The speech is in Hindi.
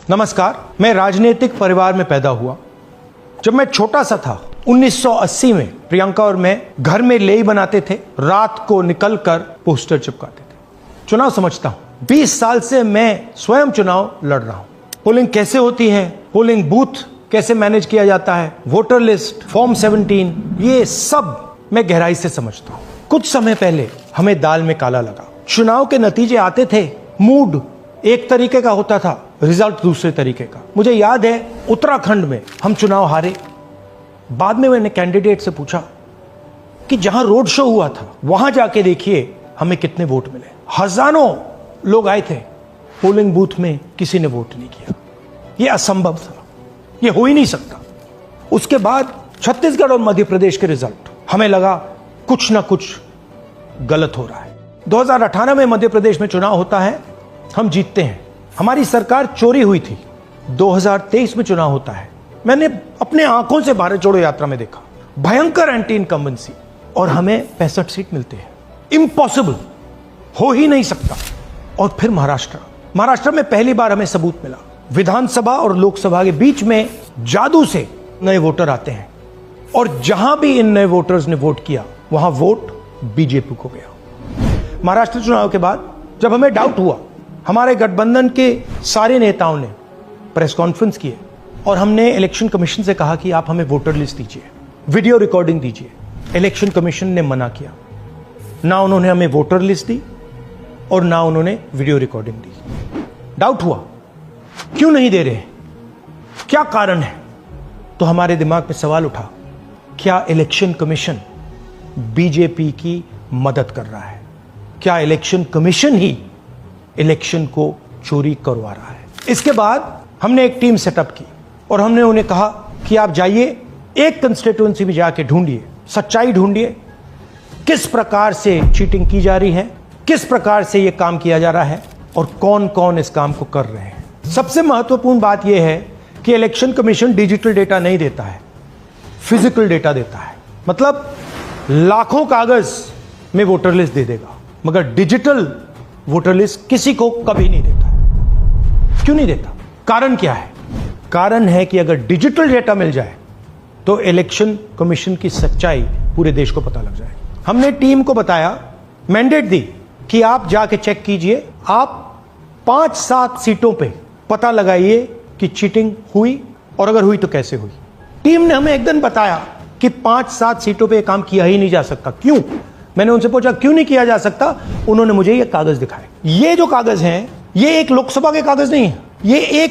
नमस्कार। मैं राजनीतिक परिवार में पैदा हुआ। जब मैं छोटा सा था 1980 में प्रियंका और मैं घर में लेई बनाते थे, रात को निकलकर पोस्टर चिपकाते थे। चुनाव समझता हूं। 20 साल से मैं स्वयं चुनाव लड़ रहा हूं। पोलिंग कैसे होती है, पोलिंग बूथ कैसे मैनेज किया जाता है, वोटर लिस्ट, फॉर्म 17, ये सब मैं गहराई से समझता हूं। कुछ समय पहले हमें दाल में काला लगा। चुनाव के नतीजे आते थे, मूड एक तरीके का होता था, रिजल्ट दूसरे तरीके का। मुझे याद है उत्तराखंड में हम चुनाव हारे। बाद में मैंने कैंडिडेट से पूछा कि जहां रोड शो हुआ था वहां जाके देखिए हमें कितने वोट मिले। हजारों लोग आए थे, पोलिंग बूथ में किसी ने वोट नहीं किया। यह असंभव था, यह हो ही नहीं सकता। उसके बाद छत्तीसगढ़ और मध्य प्रदेश के रिजल्ट, हमें लगा कुछ ना कुछ गलत हो रहा है। 2018 में मध्य प्रदेश में चुनाव होता है, हम जीतते हैं। हमारी सरकार चोरी हुई थी। 2023 में चुनाव होता है, मैंने अपने आंखों से भारत जोड़ो यात्रा में देखा भयंकर एंटी इनकम्बेंसी, और हमें 65 सीट मिलते हैं। इम्पॉसिबल, हो ही नहीं सकता। और फिर महाराष्ट्र में पहली बार हमें सबूत मिला। विधानसभा और लोकसभा के बीच में जादू से नए वोटर आते हैं, और जहां भी इन नए वोटर्स ने वोट किया वहां वोट बीजेपी को गया। महाराष्ट्र चुनाव के बाद जब हमें डाउट हुआ, हमारे गठबंधन के सारे नेताओं ने प्रेस कॉन्फ्रेंस किए और हमने इलेक्शन कमीशन से कहा कि आप हमें वोटर लिस्ट दीजिए, वीडियो रिकॉर्डिंग दीजिए। इलेक्शन कमीशन ने मना किया। ना उन्होंने हमें वोटर लिस्ट दी और ना उन्होंने वीडियो रिकॉर्डिंग दी। डाउट हुआ, क्यों नहीं दे रहे, क्या कारण है? तो हमारे दिमाग में सवाल उठा, क्या इलेक्शन कमीशन बीजेपी की मदद कर रहा है? क्या इलेक्शन कमीशन ही इलेक्शन को चोरी करवा रहा है? इसके बाद हमने एक टीम सेटअप की और हमने उन्हें कहा कि आप जाइए, एक कंस्टिट्यूएंसी में जाके ढूंढिए, सच्चाई ढूंढिए, किस प्रकार से चीटिंग की जा रही है, किस प्रकार से यह काम किया जा रहा है और कौन कौन इस काम को कर रहे हैं। सबसे महत्वपूर्ण बात यह है कि इलेक्शन कमीशन डिजिटल डेटा नहीं देता है, फिजिकल डेटा देता है। मतलब लाखों कागज में वोटर लिस्ट दे देगा, मगर डिजिटल वोटर लिस्ट किसी को कभी नहीं देता है। क्यों नहीं देता? कारण क्या है? कारण है कि अगर डिजिटल डेटा मिल जाए तो इलेक्शन कमीशन की सच्चाई पूरे देश को पता लग जाए। हमने टीम को बताया, मैंडेट दी कि आप जाके चेक कीजिए, आप 5-7 सीटों पे पता लगाइए कि चीटिंग हुई, और अगर हुई तो कैसे हुई। टीम ने हमें एक दिन बताया कि 5-7 सीटों पे काम किया ही नहीं जा सकता। क्यों? मैंने उनसे पूछा क्यों नहीं किया जा सकता। उन्होंने मुझे ये कागज दिखाए। ये जो कागज हैं, ये एक लोकसभा के कागज नहीं है, ये एक